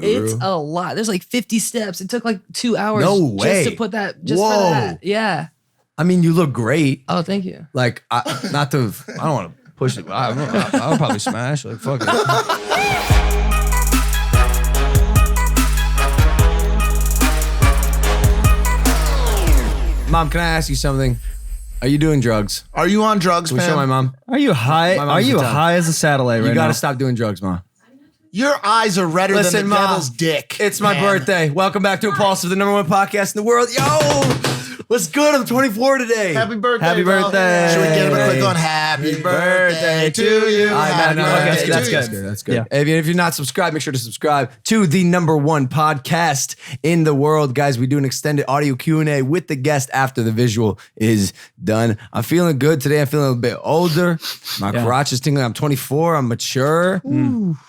It's a lot. There's like 50 steps. It took like 2 hours just to put that, just for that. Yeah. I mean, you look great. Oh, thank you. Like, I don't want to push it. I'll probably smash. Like, fuck it. Mom, can I ask you something? Are you doing drugs? Are you on drugs, Can we show my mom? Are you high? Are you high as a satellite right now? You gotta stop doing drugs, Mom. Your eyes are redder than the Mom, devil's dick. It's my birthday. Welcome back to Impaulsive, the #1 podcast in the world. Yo! What's good? I'm 24 today. Happy birthday, Happy bro. birthday. Should we get him a quick on happy birthday to you? Happy birthday That's to you. good. That's good. Yeah. If you're not subscribed, make sure to subscribe to the #1 podcast in the world. Guys, we do an extended audio Q&A with the guest after the visual is done. I'm feeling good today. I'm feeling a bit older. My crotch is tingling. I'm 24. I'm mature.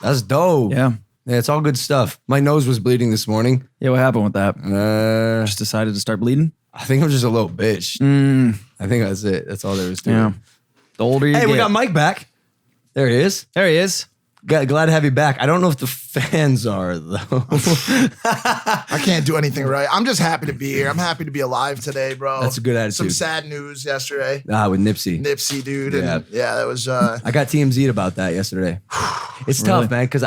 That's dope. Yeah, it's all good stuff. My nose was bleeding this morning. Yeah, what happened with that? Just decided to start bleeding? I think I'm just a little bitch. I think that's it. That's all there is to it. The older you get. Hey, we got Mike back. There he is. There he is. Glad to have you back. I don't know if the fans are, though. I can't do anything right. I'm just happy to be here. I'm happy to be alive today, bro. That's a good attitude. Some sad news yesterday. With Nipsey. Nipsey, dude. Yeah. And yeah, that was... I got TMZ'd about that yesterday. It's tough, man, because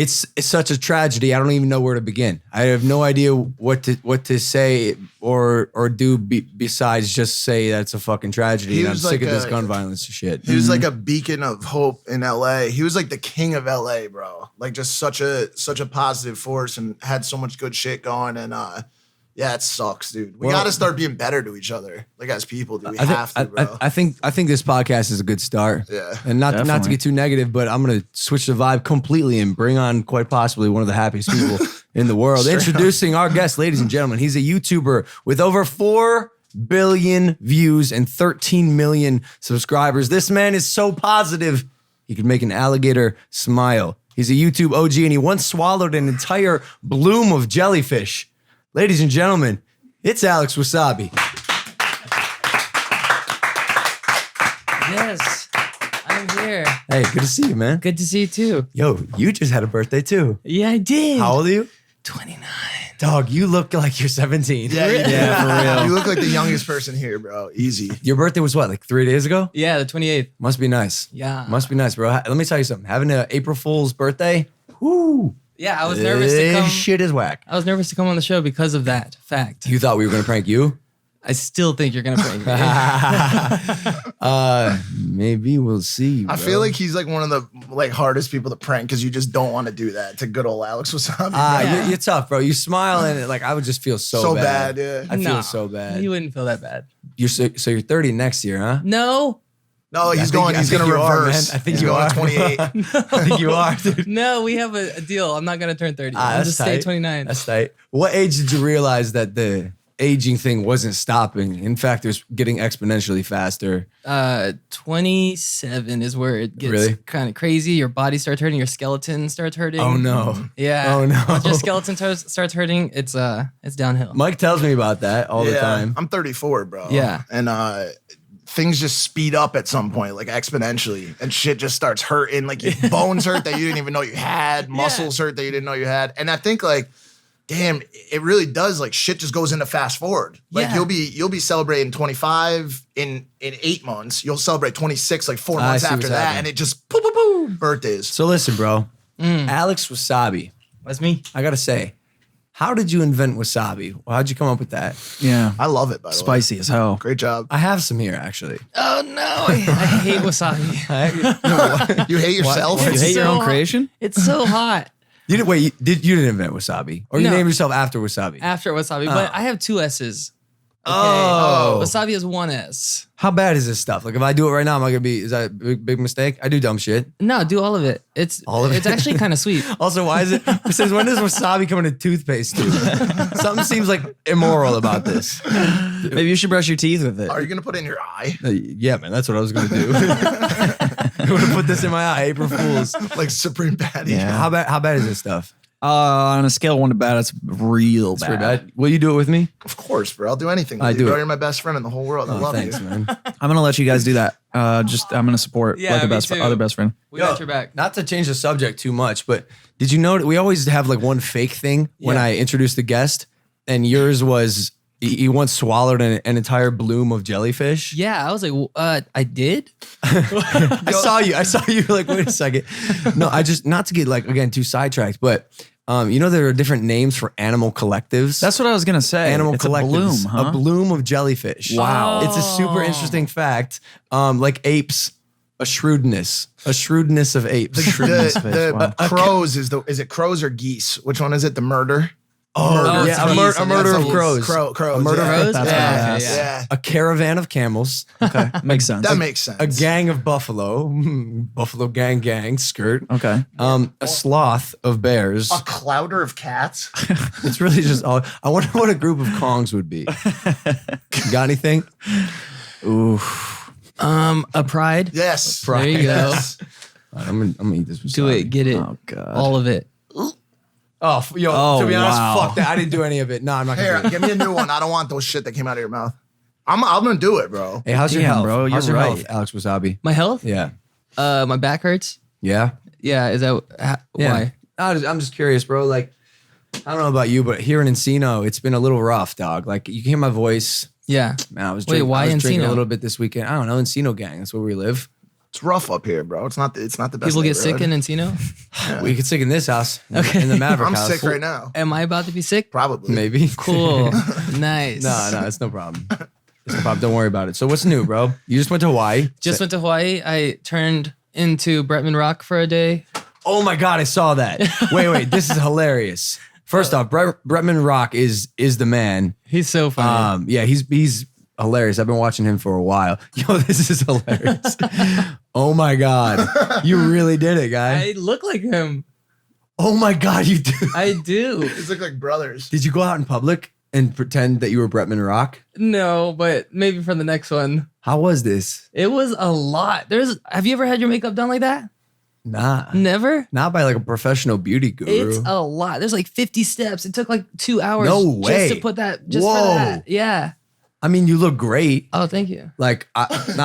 it's such a tragedy. I don't even know where to begin. I have no idea what to say or do besides just say that it's a fucking tragedy. And I'm sick of this gun violence shit. He was like a beacon of hope in LA. He was like the king of LA, bro. Like just such a positive force and had so much good shit going. And yeah, it sucks, dude. We got to start being better to each other, like as people, dude. We have to, bro. I think this podcast is a good start. Yeah, and not to get too negative, but I'm gonna switch the vibe completely and bring on quite possibly one of the happiest people in the world. Introducing our guest, ladies and gentlemen. He's a YouTuber with over 4 billion views and 13 million subscribers. This man is so positive he could make an alligator smile. He's a YouTube OG, and he once swallowed an entire bloom of jellyfish. Ladies and gentlemen, it's Alex Wassabi. Yes, I'm here. Hey, good to see you, man. Good to see you too. Yo, you just had a birthday too. Yeah, I did. How old are you? 29. Dog, you look like you're 17. Yeah, for real. You look like the youngest person here, bro. Easy. Your birthday was what, like 3 days ago? Yeah, the 28th. Must be nice. Yeah. Must be nice, bro. Let me tell you something. Having an April Fool's birthday, whoo. Yeah, I was nervous to come. This shit is whack. I was nervous to come on the show because of that fact. You thought we were going to prank you? I still think you're going to prank me. Maybe we'll see, bro. I feel like he's like one of the hardest people to prank because you just don't want to do that to good old Alex Wassabi. You're tough, bro. You smile and I would just feel so bad. Yeah. I feel so bad. You wouldn't feel that bad. So you're 30 next year, huh? No. No, he's going to reverse. I think you are. 28. I think you are, dude. No, we have a deal. I'm not going to turn 30. I'll just stay 29. That's tight. What age did you realize that the aging thing wasn't stopping? In fact, it was getting exponentially faster. 27 is where it gets kind of crazy. Your body starts hurting. Your skeleton starts hurting. Oh, no. Yeah. Oh, no. Once your skeleton starts hurting, it's downhill. Mike tells me about that all the time. I'm 34, bro. Yeah. And things just speed up at some point, like exponentially, and shit just starts hurting. Like your bones hurt that you didn't even know you had, muscles hurt that you didn't know you had. And I think damn, it really does. Like shit just goes into fast forward. Like you'll be celebrating 25 in 8 months. You'll celebrate 26 like 4 months after that, and it just birthdays. So listen, bro. Alex Wassabi. That's me. I gotta say, how did you invent wasabi? How'd you come up with that? Yeah, I love it. By the way, spicy as hell. Great job. I have some here, actually. Oh no, I hate wasabi. You hate yourself? You hate your own creation? It's so hot. You didn't invent wasabi, or you named yourself after wasabi? After wasabi, but I have 2 S's. Okay. Oh. Wasabi has 1 S. How bad is this stuff? Like if I do it right now, am I gonna be? Is that a big mistake? I do dumb shit. No, do all of it. It's actually kind of sweet. Also, why is it? It says, when does wasabi come in a toothpaste tube? Something seems like immoral about this. Maybe you should brush your teeth with it. Are you gonna put it in your eye? Yeah, man, that's what I was gonna do. I'm gonna put this in my eye. April Fools. Like Supreme Patty. Yeah. How bad is this stuff? On a scale of 1 to bad, it's real It's bad. pretty bad. Will you do it with me? Of course, bro. I'll do anything. I do bro. it. You're my best friend in the whole world. I love Thanks, you. man. I'm gonna let you guys do that. Just I'm gonna support Yeah, like a me too. other best friend. We got your back. Not to change the subject too much, but did you know that we always have like one fake thing when Yeah. I introduce the guest, and yours was he once swallowed an entire bloom of jellyfish. Yeah, I was like, I did. I saw you like, wait a second. No, I just, not to get like, again, too sidetracked, but you know, there are different names for animal collectives. That's what I was gonna say. Animal it's collectives. a bloom, huh? A bloom of jellyfish. Wow. It's a super interesting fact. Like apes, a shrewdness of apes. The crows is it crows or geese? Which one is it? The murder? Oh, it's yeah, geese, a and murder that's of geese. crows. Crows. A murder yeah. of crows. That's Yeah, badass. yeah. Yeah. A caravan of camels. Okay, makes sense. That makes sense. A gang of buffalo. Buffalo gang skirt. Okay. A sloth of bears. A clouder of cats. It's really just all. I wonder what a group of Kongs would be. Got anything? A pride. Yes. There you go. Yes. All right, I'm gonna eat this. Wasabi. Do it. Get it. Oh god. All of it. Oh, yo. Oh, To be honest, wow. fuck that. I didn't do any of it. No, I'm not gonna. Here, Do it. give me a new one. I don't want those shit that came out of your mouth. I'm gonna do it, bro. Hey, how's your Damn, health, bro, you're How's your right. health, Alex Wasabi? My health. Yeah. My back hurts. Yeah. Yeah. Is that why? I'm just curious, bro. Like, I don't know about you, but here in Encino, it's been a little rough, dog. Like, you can hear my voice. Yeah. Man, I was Wait, drinking, why I was drinking a Encino? little bit this weekend. I don't know, Encino gang. That's where we live. It's rough up here, bro. It's not the best. People get sick in neighborhood. Encino. We get sick in this house. Okay. In the Maverick I'm house. sick right now. Am I about to be sick? Probably. Maybe. Cool. Nice. No, it's no problem. It's no problem. Don't worry about it. So what's new, bro? You just went to Hawaii. Just went to Hawaii. I turned into Bretman Rock for a day. Oh my God, I saw that. Wait, this is hilarious. First off, Bretman Rock is the man. He's so funny. Yeah, he's hilarious. I've been watching him for a while. Yo, this is hilarious. Oh my God. You really did it, guy. I look like him. Oh my God, you do. I do. These look like brothers. Did you go out in public and pretend that you were Bretman Rock? No, but maybe for the next one. How was this? It was a lot. Have you ever had your makeup done like that? Nah. Never? Not by like a professional beauty guru. It's a lot. There's like 50 steps. It took like 2 hours No way. just to put that, just Whoa. for that. Yeah. I mean, you look great. Oh, thank you. Like, I don't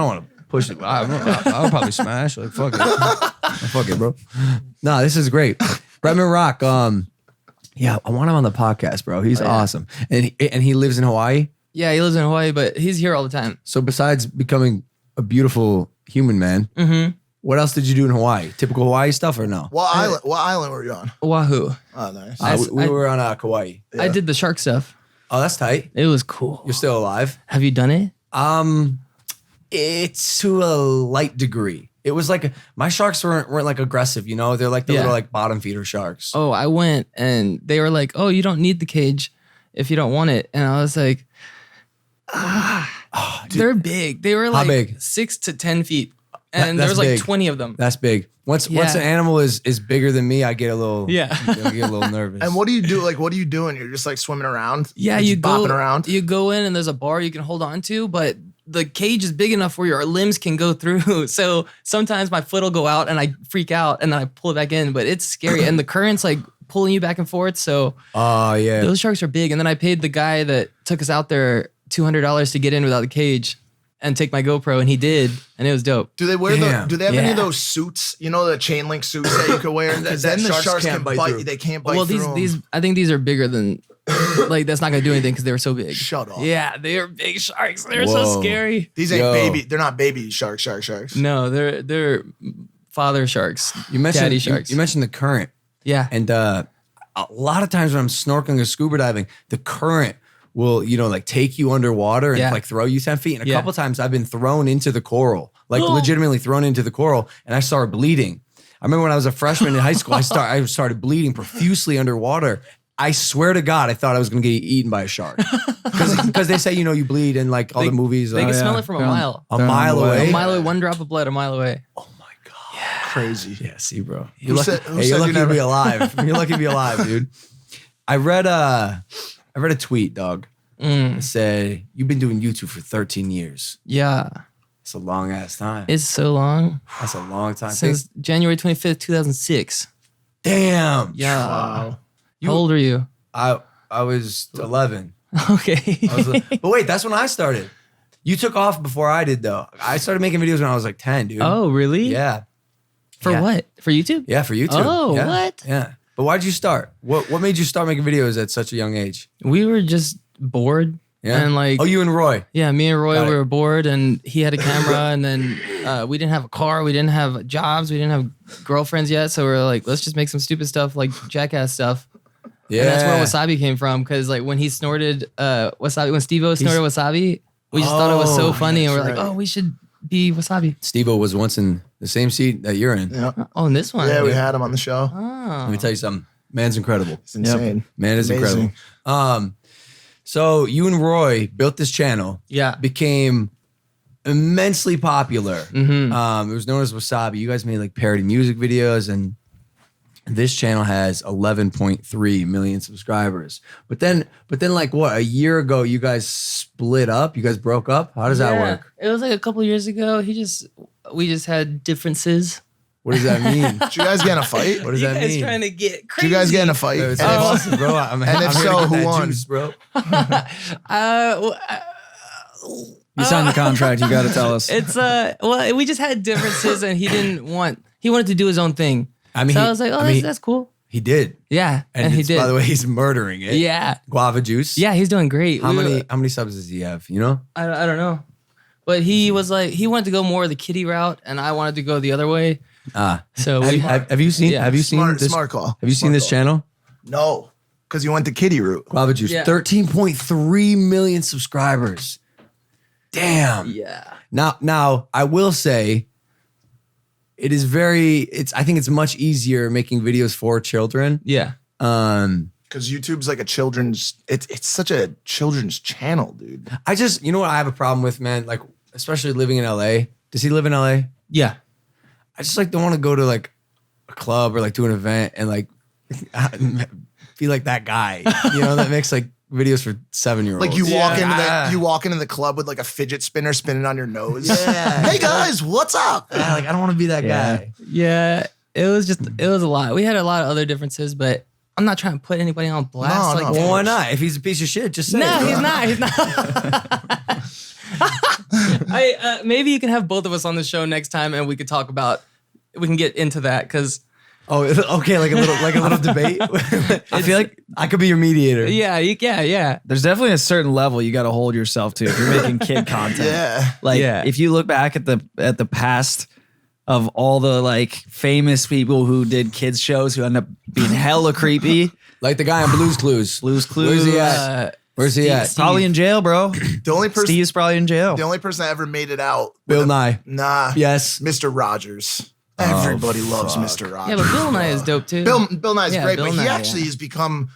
want to push it. I'll probably smash. Like, fuck it. Fuck it, bro. No, this is great. Bretman Rock. Yeah, I want him on the podcast, bro. He's awesome. And he lives in Hawaii. Yeah, he lives in Hawaii, but he's here all the time. So besides becoming a beautiful human man, what else did you do in Hawaii? Typical Hawaii stuff or no? What island were you on? Oahu. Oh, nice. We were on Kauai. I did the shark stuff. Oh, that's tight. It was cool. You're still alive. Have you done it? It's to a light degree. It was like my sharks weren't like aggressive, you know. They're like the Yeah. little like bottom feeder sharks. Oh, I went and they were like, "Oh, you don't need the cage if you don't want it." And I was like, they're big. They were like big? 6 to 10 feet, and there that's was like big. 20 of them. That's big. Once Yeah. an animal is bigger than me, I get a little I get a little nervous. And what do you do? Like, what are you doing? You're just like swimming around. Yeah, You're you just go bopping around. You go in and there's a bar you can hold on to, but the cage is big enough where your limbs can go through. So sometimes my foot will go out and I freak out and then I pull it back in, but it's scary. And the current's like pulling you back and forth. So Oh yeah. those sharks are big. And then I paid the guy that took us out there $200 to get in without the cage and take my GoPro, and he did, and it was dope. Do they wear Damn. do they have any of Yeah. those suits? You know, the chain link suits that you could wear? Because then the sharks can bite. through. They can't bite Well, through 'em. these I think these are bigger than like that's not gonna do anything because they were so big. Shut up. Yeah, they are big sharks. They're Whoa. so scary. These ain't Yo. baby. They're not baby sharks. No, they're father sharks. You mentioned daddy sharks. You mentioned the current, Yeah. and a lot of times when I'm snorkeling or scuba diving, the current will like take you underwater and Yeah. like throw you 10 feet. And a Yeah. couple times I've been thrown into the coral, like legitimately thrown into the coral, and I started bleeding. I remember when I was a freshman in high school, I started bleeding profusely underwater. I swear to God, I thought I was going to get eaten by a shark because they say you bleed in like all the movies. They can yeah. smell it from a mile. A mile away. A mile away, 1 drop of blood, a mile away. Oh my God. Crazy. Yeah, see, bro. Who You're lucky, said- who hey, said you're you lucky to never- be alive. You're lucky to be alive, dude. I read a tweet, dog. It said, "You've been doing YouTube for 13 years. Yeah. It's a long ass time. It's so long. That's a long time. Since January 25th, 2006. Damn. Yeah. Wow. How old are you? I was 11. Okay. But wait, that's when I started. You took off before I did though. I started making videos when I was like 10, dude. Oh, really? Yeah. For Yeah. what? For YouTube? Yeah, for YouTube. Oh, Yeah. what? Yeah. But why did you start? What made you start making videos at such a young age? We were just bored. Yeah. And like, Oh, you and Roy. yeah, me and Roy, Got we it. were bored, and he had a camera, and then we didn't have a car, we didn't have jobs, we didn't have girlfriends yet, so we are like, let's just make some stupid stuff like jackass stuff. Yeah. And that's where Wassabi came from, because like when he snorted Wassabi, when Steve-O snorted Wassabi, we just thought it was so funny, and we're like, oh, we should be Wassabi. Steve-O was once in the same seat that you're in. Yeah. Oh, and this one. Yeah, we had him on the show. Let me tell you something. Man's incredible. It's insane. Man is Amazing. incredible. So you and Roy built this channel. Yeah. Became immensely popular. Mm-hmm. It was known as Wassabi. You guys made like parody music videos, and this channel has 11.3 million subscribers. But then like what, a year ago you guys split up? You guys broke up? How does that work? It was like a couple years ago. We just had differences. What does that mean? Did you guys get in a fight? What does You that guys mean? trying to get Did crazy. you guys get in a fight? It's And if- awesome, bro. I'm and if here to so, get who that won? juice, bro. You signed the contract. You got to tell us. It's well, we just had differences, and he wanted to do his own thing. I mean, So I was like, oh, that's cool. He did. Yeah, And, he it's- did. by the way, he's murdering it. Yeah, Guava juice. yeah, he's doing great. How many subs does he have? You know? I don't know, but he was like, he wanted to go more the kiddie route, and I wanted to go the other way. So we, Have you seen? Yeah. Have you seen Smart, this? smart call. Have you seen Smart this call. channel? No, because you went the kiddie route. Guava juice. Yeah. 13.3 million subscribers. Damn. yeah, Now I will say, it is I think it's much easier making videos for children. yeah. Because YouTube's like it's such a children's channel, dude. You know what I have a problem with, man? Like, especially living in LA. Does he live in LA? Yeah. I just like don't want to go to like a club or like do an event and like be like that guy, you know, that makes like videos for 7-year-olds. Like you walk into the club with like a fidget spinner spinning on your nose. Yeah. Hey guys, what's up? Yeah, like I don't want to be that Yeah. guy. Yeah, it was a lot. We had a lot of other differences, but I'm not trying to put anybody on blast. No, like, no. Well, why not? If he's a piece of shit, just say no, it. he's not. He's not. Maybe you can have both of us on the show next time, and we can get into that because Oh, okay, like a little debate. I feel like I could be your mediator. yeah. There's definitely a certain level you got to hold yourself to if you're making kid content. Yeah. Like Yeah. if you look back at the past of all the like famous people who did kids shows who end up being hella creepy. Like the guy on Blue's Clues. Blue's Clues. Where's he at? Where's he at? Probably in jail, bro. The only person Steve's probably in jail. the only person that ever made it out. Bill with a- Nye. Nah. Yes. Mr. Rogers. Everybody loves fuck. Mr. Rogers. Yeah, but Bill Nye is dope too. Bill Nye's Yeah, great, Bill but he Nye, actually has become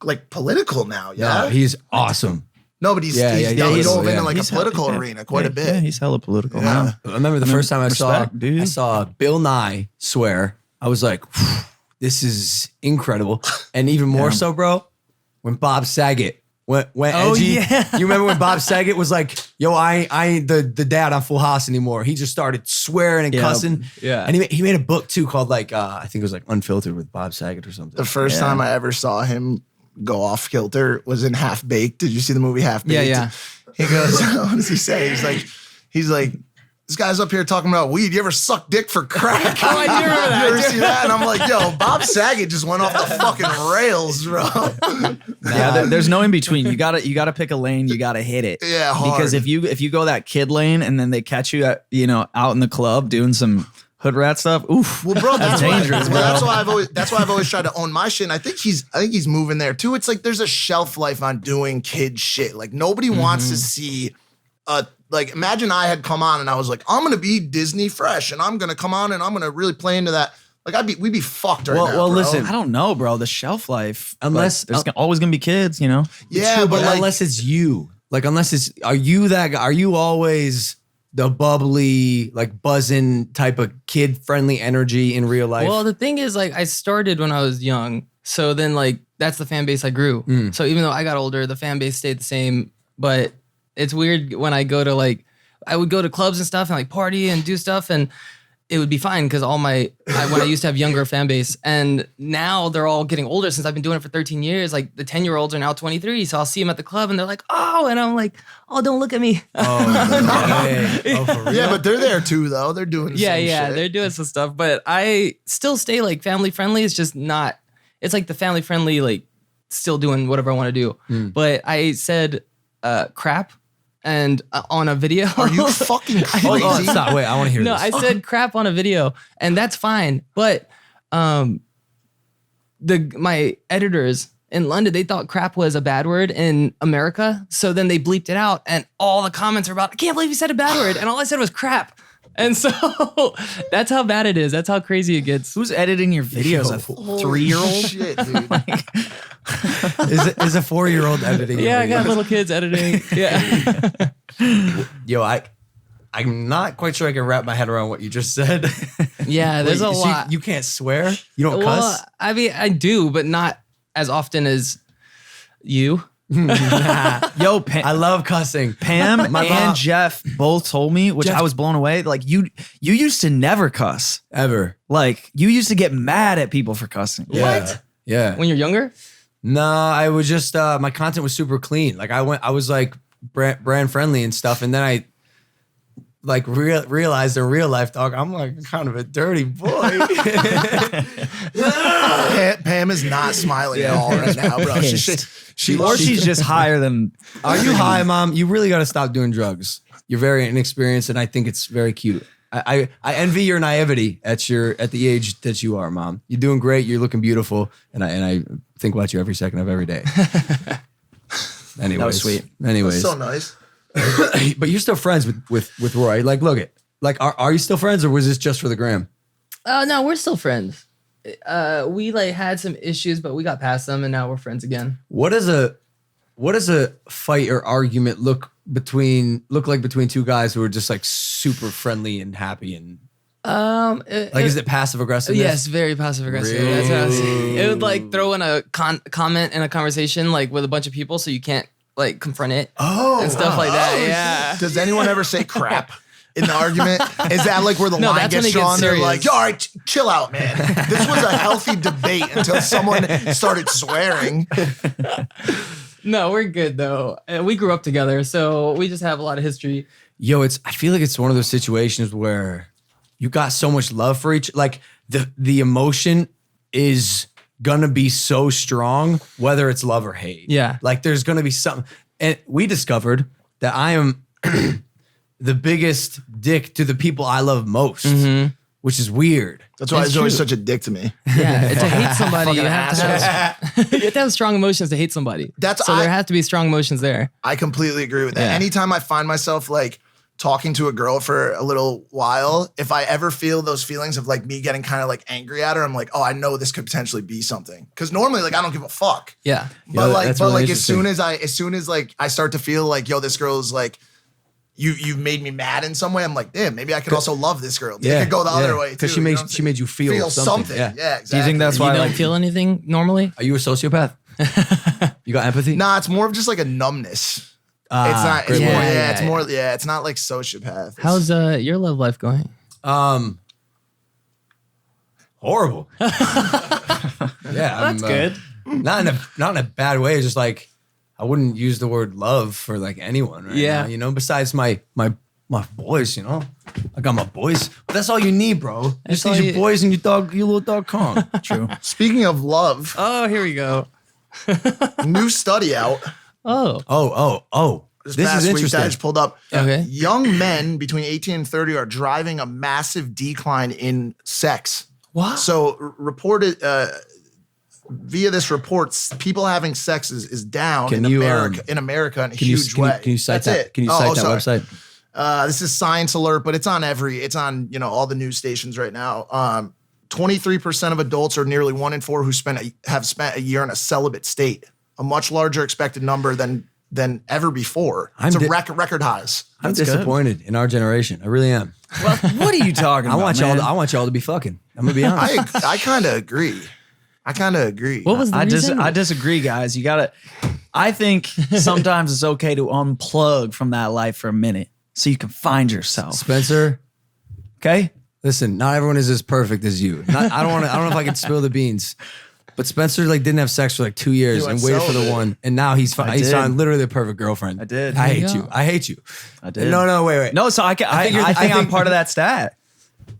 like political now. Yeah. No, he's awesome. No, but he's Yeah, he's yeah, dove yeah. into like He's a political hella- arena quite a bit. Yeah, he's hella political Yeah. now. I remember the first time respect, dude. I saw Bill Nye swear. I was like, this is incredible. And even more so, bro, when Bob Saget went Oh, edgy. yeah. You remember when Bob Saget was like, yo, I ain't the dad on Full House anymore. He just started swearing and Yeah. cussing. Yeah. And he made a book too called like, I think it was like Unfiltered with Bob Saget or something. The first time I ever saw him go off kilter was in Half Baked. Did you see the movie Half Baked? Yeah. He goes, what does he say? He's like, this guy's up here talking about weed. You ever suck dick for crack? Oh, I do remember that. You ever see that? And I'm like, yo, Bob Saget just went off the fucking rails, bro. Yeah, there's no in between. You gotta pick a lane. You gotta hit it. Yeah, hard. Because if you go that kid lane and then they catch you at out in the club doing some hood rat stuff, oof. Well, bro, that's dangerous, why, bro. that's why I've always tried to own my shit. And I think he's moving there too. It's like there's a shelf life on doing kid shit. Like nobody wants to see like imagine I had come on and I was like, I'm gonna be Disney fresh and I'm gonna come on and I'm gonna really play into that. Like we'd be fucked right now. Well, bro. listen. I don't know, bro. The shelf life, Unless- there's always gonna be kids, Yeah, True, but like, unless it's you. Like, are you that guy? Are you always the bubbly, like buzzing type of kid-friendly energy in real life? Well, the thing is, like, I started when I was young, so then like that's the fan base I grew. So even though I got older, the fan base stayed the same. But it's weird when I go to I would go to clubs and stuff and like party and do stuff, and it would be fine because when I used to have younger fan base, and now they're all getting older since I've been doing it for 13 years. Like the 10-year-olds are now 23, so I'll see them at the club and they're like, oh, and I'm like, oh, don't look at me. Oh, for real? Yeah, but they're there too, though. They're doing the same shit. They're doing some stuff, but I still stay like family friendly. It's just not. It's like the family friendly, like still doing whatever I want to do. But I said crap. And on a video. Are you fucking crazy? Hold on, stop. Wait, I want to hear No, this. I said crap on a video, and that's fine. But my editors in London, they thought crap was a bad word in America. So then they bleeped it out, and all the comments are about, I can't believe you said a bad word. And all I said was crap. And so that's how bad it is. That's how crazy it gets. Who's editing your videos? A 3-year-old? Shit, dude. Is a 4-year-old editing? your Yeah, I got videos? little kids editing. Yeah. Yo, I'm not quite sure I can wrap my head around what you just said. Yeah, there's Wait, a so lot. You can't swear? You don't Well, cuss? I mean, I do, but not as often as you. Yo, Pam, I love cussing. Pam My and mom- Jeff both told me, which Jeff- I was blown away. Like you used to never cuss. Ever. Like you used to get mad at people for cussing. Yeah. What? Yeah. When you're younger? No, I was just my content was super clean. Like I was like brand friendly and stuff, and then I like realized in real life, dog, I'm like kind of a dirty boy. Pam is not smiling at all right now, bro. She's just higher than. Are you high, Mom? You really got to stop doing drugs. You're very inexperienced, and I think it's very cute. I envy your naivety at the age that you are, Mom. You're doing great. You're looking beautiful, and I think about you every second of every day. Anyways, That was sweet. Anyways, so nice. but you're still friends with Roy. Like, look it. Like, are you still friends, or was this just for the gram? No, we're still friends. We like had some issues, but we got past them, and now we're friends again. What does a fight or argument look like between two guys who are just like super friendly and happy and is it passive aggressive? Yes, very passive aggressive. Really? That's what I was saying. It would like throw in a comment in a conversation like with a bunch of people, so you can't like confront it and stuff like that. Yeah. Does anyone ever say crap in the argument? Is that like where the No, line that's when gets it gets drawn? They're serious. like, all right, chill out, man. This was a healthy debate until someone started swearing. No, we're good though. We grew up together, so we just have a lot of history. Yo, I feel like it's one of those situations where you got so much love for like the emotion is gonna be so strong, whether it's love or hate. Yeah. Like there's gonna be something. And we discovered that I am the biggest dick to the people I love most, which is weird. That's why It's he's always true. such a dick to me. Yeah, to hate somebody, you Fucking have to have, you have to have strong emotions to hate somebody. So there have to be strong emotions there. I completely agree with that. Yeah. Anytime I find myself like talking to a girl for a little while, if I ever feel those feelings of like me getting kind of like angry at her, I'm like, oh, I know this could potentially be something. Because normally, like, I don't give a fuck. Yeah. But Yeah, like, that's but really like, as soon interesting. as like I start to feel like, yo, this girl's like, you've made me mad in some way. I'm like, damn, maybe I could also love this girl. It could go the other way too. Because you know what I'm she made you feel something. Yeah, exactly. Do you think that's You why? don't Like, feel anything normally? Are you a sociopath? You got empathy? Nah, it's more of just like a numbness. It's not. It's great more. word. Yeah, it's more. Yeah, it's not like sociopath. It's- How's your love life going? Horrible. Yeah, That's good. Not in a bad way. It's just like I wouldn't use the word love for like anyone right Yeah. now, you know, besides my boys, you know. I got my boys. But that's all you need, bro. Just all need your you- boys and your little dog Kong. true. Speaking of love, Oh, here we go. new study out Oh, Oh. this This past is week that I interesting. just pulled up. Okay. Young men between 18 and 30 are driving a massive decline in sex. what? So reported via this report, people having sex is down Can in you, America in a Can you, huge can, way. you, can you cite That's that? it. Can you Oh, cite that sorry. website? This is Science Alert, but it's on all the news stations right now. 23% of adults, or nearly 1 in 4, who have spent a year in a celibate state, a much larger expected number than ever before. It's I'm a record highs. I'm That's good. disappointed in our generation. I really am. Well, what are you talking I about? want y'all to be fucking. I'm gonna be honest. I kind of agree. What was the reason? I disagree, guys. You gotta. I think sometimes it's okay to unplug from that life for a minute so you can find yourself. Spencer, Okay. Listen, not everyone is as perfect as you. I don't know if I can spill the beans. But Spencer like didn't have sex for like 2 years and waited for the one, and now he's found literally the perfect girlfriend. I did. I hate you. I hate you. I did. No, wait. No, so I think I'm part of that stat.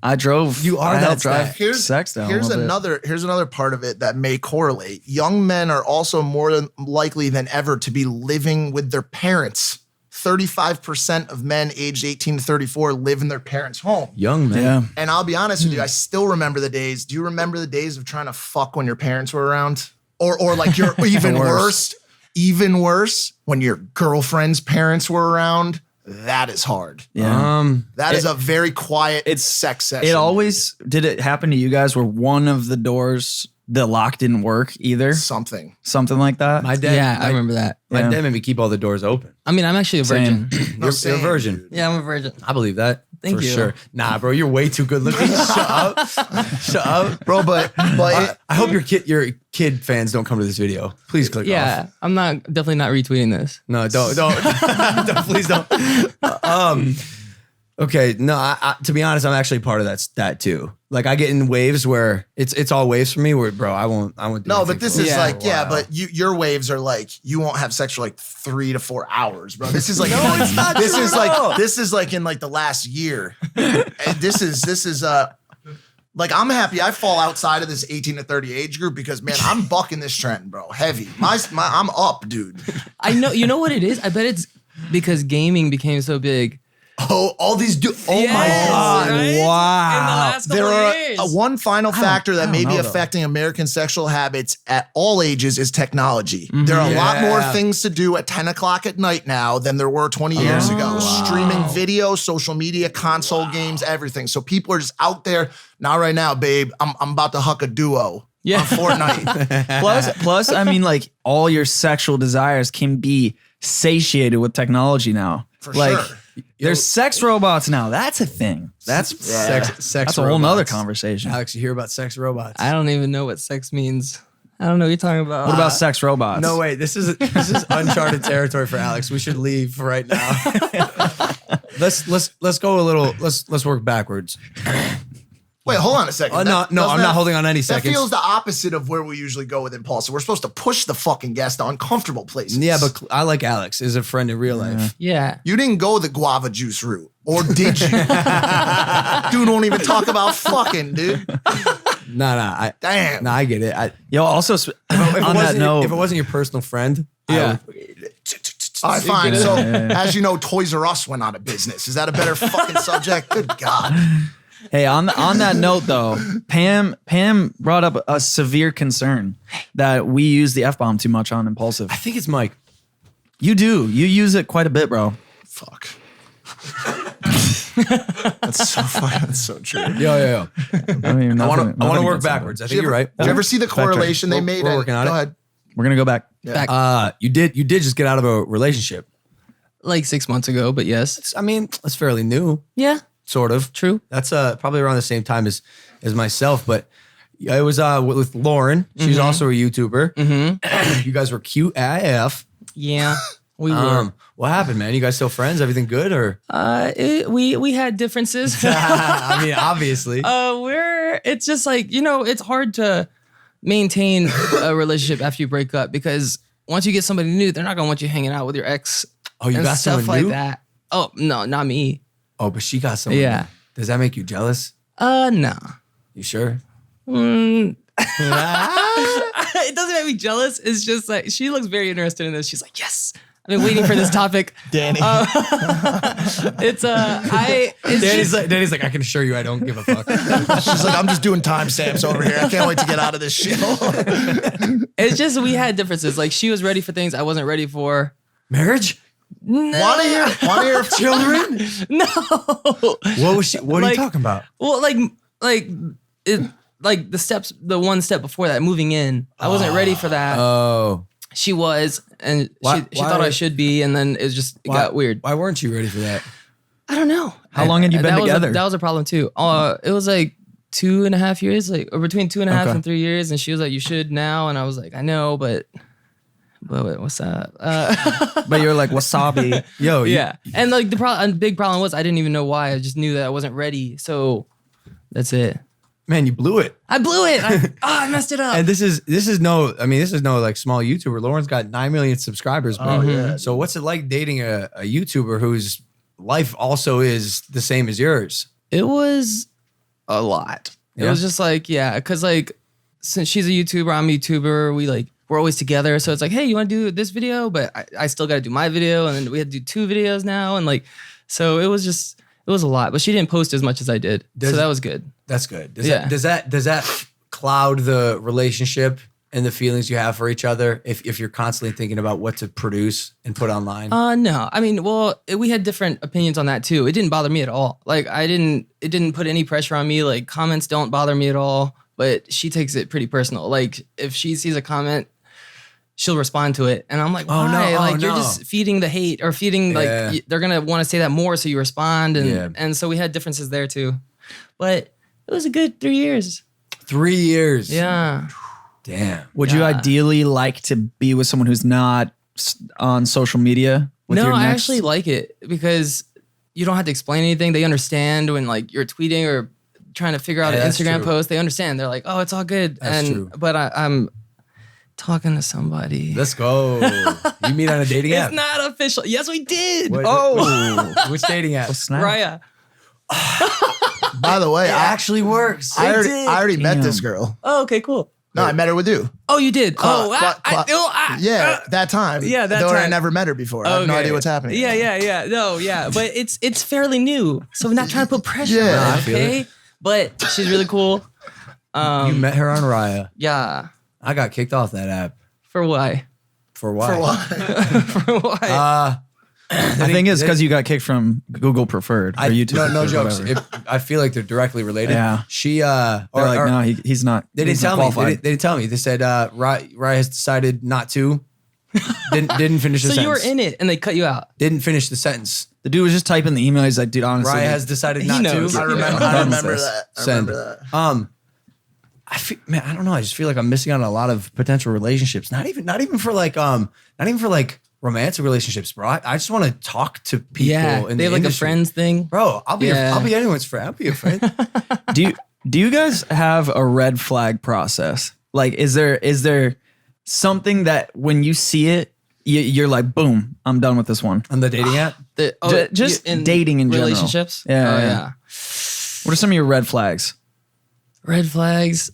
I drove. You are I that helped stat. drive sex down. Here's a little bit. here's another part of it that may correlate. Young men are also more than likely than ever to be living with their parents. 35% of men aged 18 to 34 live in their parents' home. Young man. Yeah. And I'll be honest with you, I still remember the days. Do you remember the days of trying to fuck when your parents were around? Or like you're even even worse, when your girlfriend's parents were around? That is hard. Yeah. That is a very quiet it's- sex session. It always did. It happen to you guys where one of the doors, the lock didn't work either? Something. Something like that. My dad. Yeah, I remember that. My Yeah. dad made me keep all the doors open. I mean, I'm actually a Same. virgin. No, You're a same, virgin. dude. Yeah, I'm a virgin. I believe that. Thank for you. sure. Nah, bro, you're way too good looking. Shut up. Shut up. Bro, but I hope your kid fans don't come to this video. Please click Yeah, off. I'm definitely not retweeting this. No, don't. Please don't. Okay, no. To be honest, I'm actually part of that too. Like I get in waves where it's all waves for me. Where bro, I won't. Do no, anything but this for is a like, yeah, while. but your waves are like, you won't have sex for like 3 to 4 hours, bro. This is like, it's not this true is at like, all. this is like in like the last year. And this is like, I'm happy I fall outside of this 18 to 30 age group because man, I'm bucking this trend, bro. Heavy. I'm up, dude. I know. You know what it is? I bet it's because gaming became so big. Oh, all these oh my Yes, God. right? In the last There couple are years. one final factor that I may don't be know, though. affecting American sexual habits at all ages is technology. There are a lot more Yeah. things to do at 10 o'clock at night now than there were 20 years ago. Streaming video, social media, console games, everything. So people are just out there. Not right now, babe. I'm about to huck a duo Yeah. on Fortnite. Plus, I mean, like all your sexual desires can be satiated with technology now. For like, sure. there's sex robots now. That's a thing. sex. That's a whole nother conversation. Alex, you hear about sex robots? I don't even know what sex means. I don't know what you're talking about. What about sex robots? No, wait. This is uncharted territory for Alex. We should leave right now. Let's go a little. Let's work backwards. Wait, hold on a second. No, That- I'm doesn't not that- holding on any That seconds. feels the opposite of where we usually go with Impulsive. We're supposed to push the fucking guest to uncomfortable places. Yeah, but I like Alex as a friend in real life. Yeah. You didn't go the guava juice route, or did you? Dude won't even talk about fucking, dude. No, Damn. I get it. Yo, also on that note, if it wasn't your personal friend, Yeah. All right, fine. Yeah. So, as you know, Toys R Us went out of business. Is that a better fucking subject? Good God. hey, on that note though, Pam brought up a severe concern that we use the F-bomb too much on Impulsive. I think it's Mike. You do. You use it quite a bit, bro. Fuck. That's so fucking, that's so true. Yo. I mean, I want nothing to work against backwards. I Did think you you're ever, right. did you ever see the correlation they We're- made? we're working on Go it. ahead. it. We're gonna go back. Back You did just get out of a relationship. like 6 months ago, but yes. I mean, it's fairly new, Yeah. sort of. True. That's probably around the same time as myself, but it was with Lauren. She's also a YouTuber. Mm-hmm. You guys were cute AF. Yeah. We were. What happened, man? You guys still friends? Everything good or? We had differences. I mean, obviously. It's just like, it's hard to maintain a relationship after you break up because once you get somebody new, they're not gonna want you hanging out with your ex. Oh, you and got stuff someone like new? that. Oh no, not me. Oh, but she got someone. Yeah. new. Does that make you jealous? No. You sure? It doesn't make me jealous. It's just like she looks very interested in this. She's like, yes. I've been waiting for this topic. Danny. It's Danny's like, I can assure you, I don't give a fuck. She's like, I'm just doing timestamps over here. I can't wait to get out of this shit. it's just we had differences. Like she was ready for things I wasn't ready for. Marriage? Want to hear Children? No. What was she? What are you Like- talking about? Well, like the steps, the one step before that, moving in, I wasn't ready for that. Oh, She was, and Why- she thought why- I should be, and then it got weird. Why weren't you ready for that? I don't know. How long had you been that was together? that was a problem too. It was like 2.5 years, or between 2.5 Okay. and 3 years, and she was like, "You should now," and I was like, "I know, but what's up?" But you're like wasabi. Yo, yeah, and like the big problem was I didn't even know why. I just knew that I wasn't ready. So That's it. Man, you blew it. I blew it. I messed it up. And this is no like small YouTuber. Lauren's got 9 million subscribers. Bro. Oh, yeah. So what's it like dating a YouTuber whose life also is the same as yours? It was a lot. It Yeah? was just like, because like since she's a YouTuber, I'm a YouTuber. We're always together. So it's like, hey, you want to do this video? But I still got to do my video, and then we had to do 2 videos now, and like, so it was a lot. But she didn't post as much as I did, so that was good. That's good. Does Yeah. that cloud the relationship and the feelings you have for each other if you're constantly thinking about what to produce and put online? No. I mean, well, we had different opinions on that too. It didn't bother me at all. Like it didn't put any pressure on me. Like comments don't bother me at all, but she takes it pretty personal. Like if she sees a comment, she'll respond to it. And I'm like, Oh, no. why? Oh, Like you're no. just feeding the hate or feeding Yeah. like they're going to want to say that more. So you respond. And, Yeah. and so we had differences there too, but it was a good 3 years. 3 years. Yeah. Damn. Would you ideally like to be with someone who's not on social media? With No, your I next- actually like it because you don't have to explain anything. They understand when like you're tweeting or trying to figure out Yeah, an that's Instagram true. post. They understand. They're like, oh, it's all good. That's true. But I'm talking to somebody. Let's go. You meet on a dating app? It's not official. Yes, we did. What- which dating app? Snap. Raya. By the way, It actually works. I already met this girl. Oh, okay, cool. No, I met her with you. Oh, you did. Yeah, that time. Yeah, that Though I time. never met her before. I have no Okay. idea what's happening. Yeah. No, yeah. But it's fairly new. So we're not trying to put pressure Yeah. on I her, feel okay? But she's really cool. You met her on Raya. Yeah. I got kicked off that app. For why? For why? For what? For why? I think it's because you got kicked from Google Preferred or YouTube. No Preferred, jokes. whatever. I feel like they're directly related. Yeah. She They're like, no, he's not. They didn't he's not tell me. They qualified. didn't tell me. They said Raya has decided not to. Didn't finish the So sentence. you were in it and they cut you out. Didn't finish the sentence. The dude was just typing the email. He's like, dude, honestly, Raya has decided He not knows. to. I remember. I remember that. I Send. remember that. I feel, man, I don't know. I just feel like I'm missing out on a lot of potential relationships. Not even for like romantic relationships, bro. I just want to talk to people. Yeah. in They the have like a industry. friends thing. Bro, I'll be Yeah. anyone's friend. I'll be a friend. do you guys have a red flag process? Like, is there something that when you see it, you're like, boom, I'm done with this one? On the dating app? Just dating in general. relationships. Yeah, Oh, yeah. yeah. What are some of your red flags? Red flags.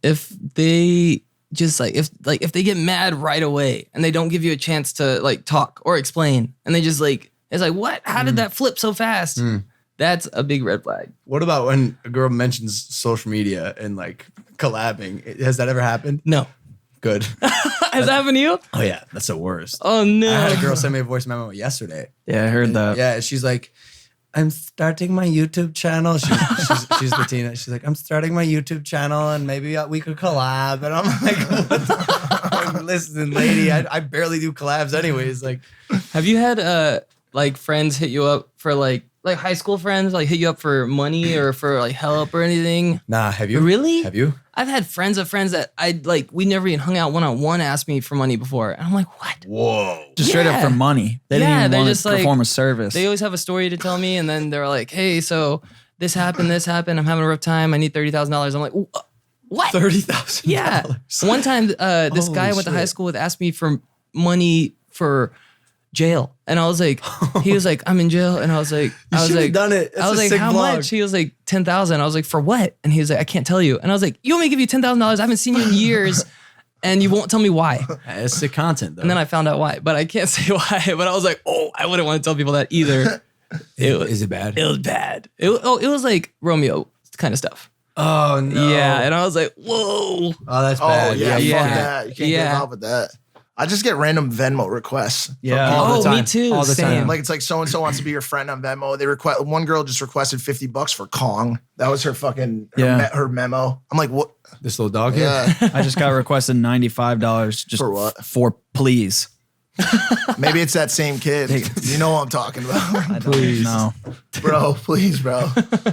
If they just if they get mad right away and they don't give you a chance to like talk or explain and they just like it's like what? How did that flip so fast? That's a big red flag. What about when a girl mentions social media and like collabing? Has that ever happened? No. Good. Has that happened to you? Oh yeah, that's the worst. Oh I no. had a girl send me a voice memo yesterday. Yeah, I heard that. Yeah, she's like, I'm starting my YouTube channel. She's Latina. She's like, I'm starting my YouTube channel and maybe we could collab. And I'm like, what? Listen, lady, I barely do collabs anyways. Like, Have you had like friends hit you up for like high school friends like hit you up for money or for like help or anything? nah, have you? Really? Have you? I've had friends of friends that we never even hung out one-on-one ask me for money before. And I'm like, what? Whoa. Just straight up Yeah. for money. They Yeah, didn't they're even want just to like- perform a service. They always have a story to tell me, and then they're like, "Hey, so this happened. I'm having a rough time. I need $30,000." I'm like, "What?" $30,000. Yeah. One time, this guy I went to high shit. school with asked me for money for jail, and I was like, he was like, "I'm in jail," and I was like, should've done it. That's I was a like, sick "How vlog. much?" He was like, $10,000. I was like, "For what?" And he was like, "I can't tell you." And I was like, "You want me to give you $10,000? I haven't seen you in years." And you won't tell me why. It's sick content though. And then I found out why, but I can't say why. But I was like, oh, I wouldn't want to tell people that either. is it bad? It was bad. It was like Romeo kind of stuff. Oh no. Yeah. And I was like, whoa. Oh, that's Oh bad. yeah, yeah. fuck that. You can't get Yeah. involved with that. I just get random Venmo requests. Yeah. All the Oh, me time. too. All the Same. time. Like it's like so and so wants to be your friend on Venmo. They request one girl just requested $50 for Kong. That was her fucking her memo. I'm like, what? This little dog here. Yeah. I just got requested $95 just For what? For please. Maybe it's that same kid. You know what I'm talking about. Please. No. Bro, please, bro.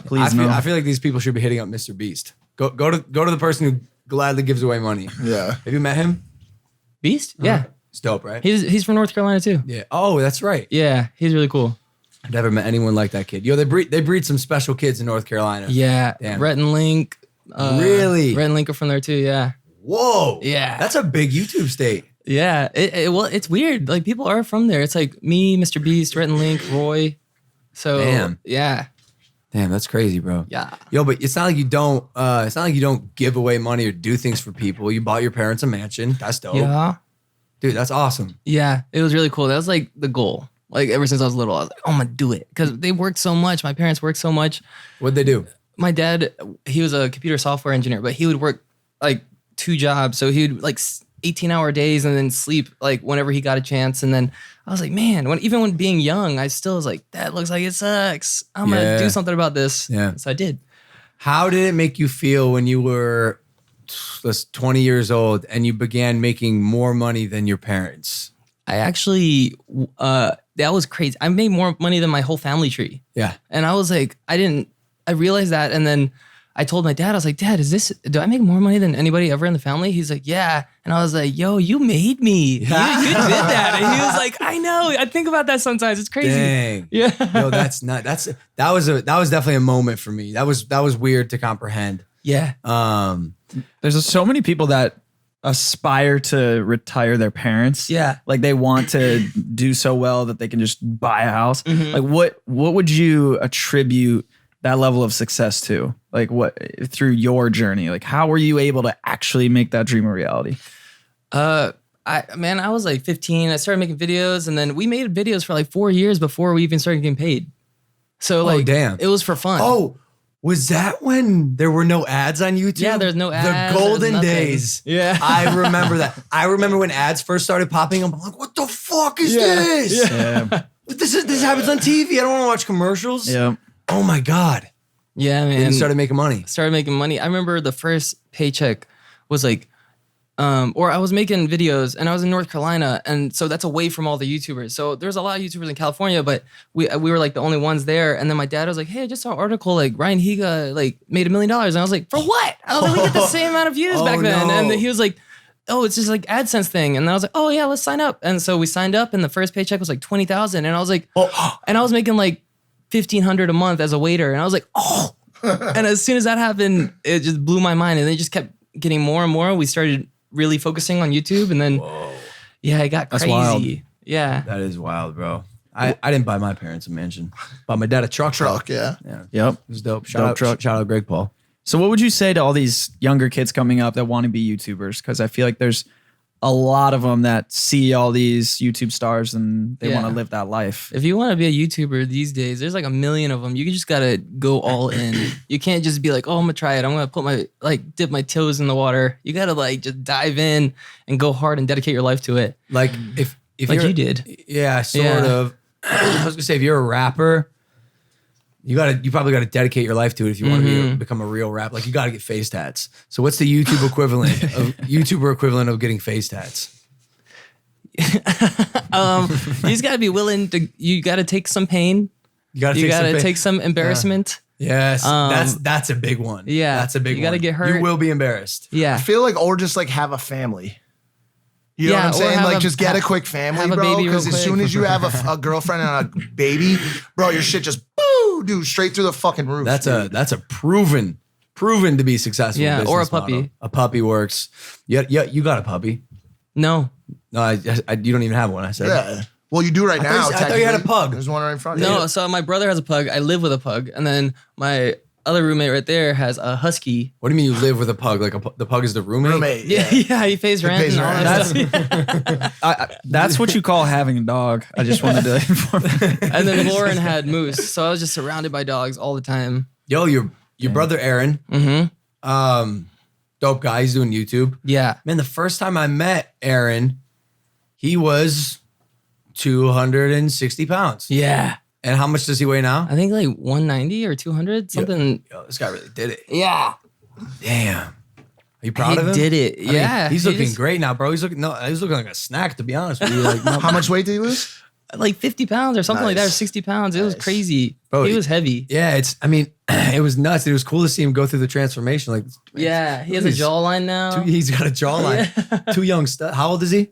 Please no. I feel like these people should be hitting up Mr. Beast. Go to the person who gladly gives away money. Yeah. Have you met him? Beast? Yeah. It's dope, right? He's from North Carolina too. Yeah. Oh, that's right. Yeah. He's really cool. I've never met anyone like that kid. Yo, they breed some special kids in North Carolina. Yeah, Damn. Rhett and Link. Really? Rhett and Link are from there too. Yeah. Whoa. Yeah. That's a big YouTube state. Yeah. Well, it's weird. Like people are from there. It's like me, Mr. Beast, Rhett and Link, Roy. So Damn. yeah. Damn, that's crazy, bro. Yeah. Yo, but it's not like you don't. It's not like you don't give away money or do things for people. You bought your parents a mansion. That's dope. Yeah. Dude, that's awesome. Yeah. It was really cool. That was like the goal. Like ever since I was little, I was like, oh, I'm gonna do it because they worked so much. My parents worked so much. What'd they do? My dad, he was a computer software engineer, but he would work like 2 jobs. So he would like 18-hour days and then sleep like whenever he got a chance. And then I was like, man, even when being young, I still was like, that looks like it sucks. I'm gonna do something about this. Yeah. So I did. How did it make you feel when you were 20 years old and you began making more money than your parents? I actually, that was crazy. I made more money than my whole family tree. Yeah. And I was like, I realized that. And then I told my dad, I was like, Dad, do I make more money than anybody ever in the family? He's like, yeah. And I was like, yo, you made me. You did that. And he was like, I know. I think about that sometimes. It's crazy. Dang. Yeah. Yo, that was definitely a moment for me. That was weird to comprehend. Yeah. There's so many people that aspire to retire their parents. Yeah. Like they want to do so well that they can just buy a house. Mhm. Like what would you attribute that level of success to? Like what through your journey? Like how were you able to actually make that dream a reality? I was like 15. I started making videos and then we made videos for like 4 years before we even started getting paid. So like, damn. it was for fun. Oh, was that when there were no ads on YouTube? Yeah, there's no ads, The there's golden nothing. days. Yeah. I remember that. I remember when ads first started popping up. I'm like, what the fuck is this? Yeah. This happens on TV. I don't want to watch commercials. Yeah. Oh my God. Yeah, man. And you started making money. Started making money. I remember the first paycheck was like, or I was making videos and I was in North Carolina. And so that's away from all the YouTubers. So there's a lot of YouTubers in California, but we were like the only ones there. And then my dad was like, hey, I just saw an article like Ryan Higa like made $1 million. And I was like, for what? I was like, we get the same amount of views back then. no. And he was like, oh, it's just like AdSense thing. And I was like, oh yeah, let's sign up. And so we signed up and the first paycheck was like 20,000. And I was like, and I was making like 1,500 a month as a waiter. And I was like, oh. And as soon as that happened, it just blew my mind. And they just kept getting more and more. We started really focusing on YouTube. And then, yeah, it got That's crazy. wild. Yeah. That is wild, bro. I didn't buy my parents a mansion. Bought my dad a truck. Yeah. Yeah. Yep. It was dope. Dope truck. Shout out Greg Paul. So what would you say to all these younger kids coming up that want to be YouTubers? Because I feel like there's a lot of them that see all these YouTube stars and they want to live that life. If you want to be a YouTuber these days, there's like 1 million of them. You just got to go all in. You can't just be like, oh, I'm going to try it. I'm going to dip my toes in the water. You got to like just dive in and go hard and dedicate your life to it. Like if Like you're, you did. Yeah, sort Yeah. of. I was gonna say if you're a rapper, you probably gotta dedicate your life to it if you want to become a real rapper. Like you gotta get face tats. So what's the YouTuber equivalent of getting face tats? You just got to be willing to, you got to take some pain. You gotta You got to some take some embarrassment. Yes, that's a big one. Yeah, that's a big one. you gotta get hurt. You will be embarrassed. Yeah. I feel like, or just like have a family. You know Yeah, what I'm or saying? have Like a- just get a have- quick family, have a bro. baby real Because as quick. soon as you have a girlfriend and a baby, bro, your shit just dude, straight through the fucking roof. That's dude. a proven to be successful. Yeah, or a business model. puppy. A puppy works. Yeah, you got a puppy. No. No, you don't even have one. I said. Yeah. Well, you do right now. I thought you had a technically. pug. There's one right in front of No, you. so my brother has a pug. I live with a pug. And then my other roommate right there has a husky. What do you mean you live with a pug? Like the pug is the roommate? Roommate. Yeah, yeah, he pays rent pays and all rent. that stuff. That's what you call having a dog. I just wanted to inform you. And then Lauren had moose. So I was just surrounded by dogs all the time. Yo, your brother Aaron, Mm-hmm. dope guy. He's doing YouTube. Yeah. Man, the first time I met Aaron, he was 260 pounds. Yeah. And how much does he weigh now? I think like 190 or 200, something. Yo, this guy really did it. Yeah. Damn. Are you proud He of him? did it. I mean, Yeah. he's he looking just- great now, bro. He's looking like a snack, to be honest with you. Like, no, How much weight did you lose? Like 50 pounds or something like that, or Nice. 60 pounds. It was Nice. crazy. Bro, he was heavy. yeah, it was nuts. It was cool to see him go through the transformation. Like, Yeah. He has a He's- jawline now. he's got a jawline. Two young stuff. How old is he?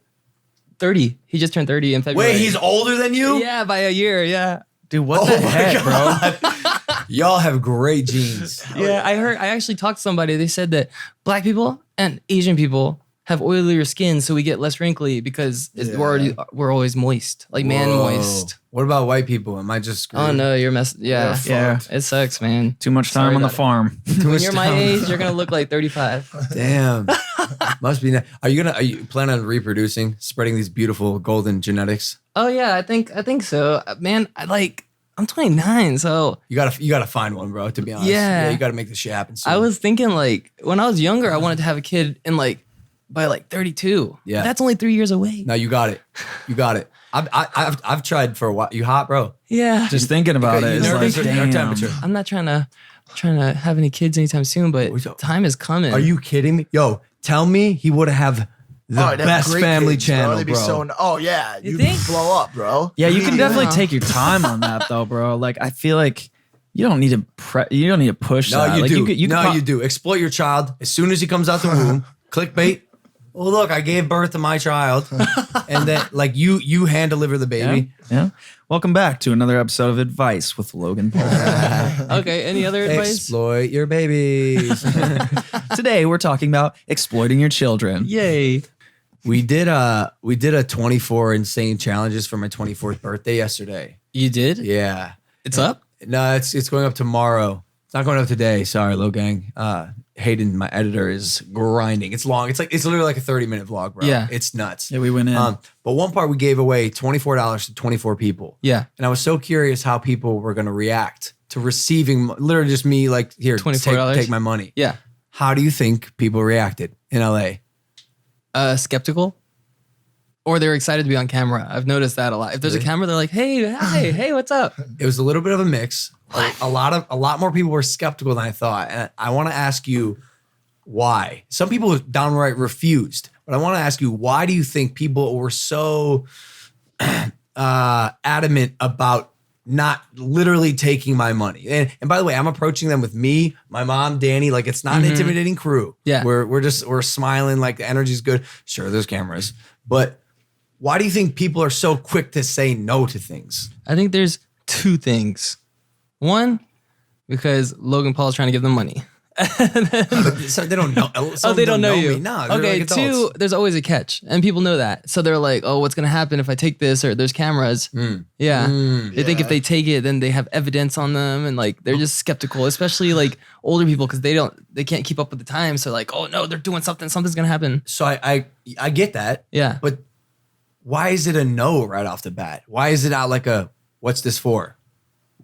30. He just turned 30 in February. Wait, he's older than you? Yeah, by a year. Yeah. Dude, what the heck, bro? Y'all have great genes. Yeah, I actually talked to somebody. They said that black people and Asian people have oilier skin, so we get less wrinkly because we're always moist, like man Whoa. moist. What about white people? Am I just screwed? Oh no, you're messed. Yeah, Yeah. it sucks, man. Too much time Sorry on the about it. farm. When you're my age, you're gonna look like 35. Damn. Must be. Are you planning on reproducing, spreading these beautiful golden genetics? Oh yeah, I think so, man. I'm 29, so You gotta find one, bro. To be honest, Yeah. you gotta make this shit happen soon. I was thinking like when I was younger, I wanted to have a kid by 32. Yeah. But that's only 3 years away. No, you got it. You got it. I've tried for a while. You hot, bro? Yeah, Just thinking about it, You it's nervous? like, No damn. temperature. I'm not trying to have any kids anytime soon, but time is coming. Are you kidding me? Yo, tell me he would have the they'd have best great family kids, channel, They'd be bro. so. Oh yeah, You you think? blow up, bro. Yeah, you can definitely Yeah. take your time on that though, bro. Like I feel like you don't need to push No, that. you Like, do. You You do. Exploit your child as soon as he comes out the womb. Clickbait. Well, look, I gave birth to my child, and then like you hand deliver the baby. Yeah. Welcome back to another episode of Advice with Logan Paul. Okay, any other advice? Exploit your babies. Today we're talking about exploiting your children. Yay. we did a 24 insane challenges for my 24th birthday yesterday. You did? Yeah. It's up? No, it's going up tomorrow. It's not going up today. Sorry, Low Gang. Hayden, my editor, is grinding. It's long. It's literally like a 30-minute vlog, bro. Yeah. It's nuts. Yeah, we went in. But one part we gave away $24 to 24 people. Yeah. And I was so curious how people were going to react to receiving literally just me like, here, $24? take my money. Yeah. How do you think people reacted in LA? Skeptical? Or they're excited to be on camera. I've noticed that a lot. If there's a camera, they're like, hey, hi, hey, what's up? It was a little bit of a mix. A lot more people were skeptical than I thought. And I want to ask you why. Some people downright refused. But I want to ask you, why do you think people were so adamant about not literally taking my money? And by the way, I'm approaching them with me, my mom, Danny. Like, it's not an intimidating crew. Yeah. We're smiling, like the energy's good. Sure, there's cameras. But why do you think people are so quick to say no to things? I think there's two things. One, because Logan Paul's trying to give them money. So they don't know. Oh, they don't know you. Me. No, they're okay, like two, adults. there's always a catch. And people know that. So they're like, oh, what's going to happen if I take this? Or there's cameras. Yeah. They think if they take it, then they have evidence on them. And like, they're just skeptical, especially like older people, because they can't keep up with the times. So like, oh no, they're doing something. Something's going to happen. So I get that. Yeah. But why is it a no right off the bat? Why is it not like a, what's this for?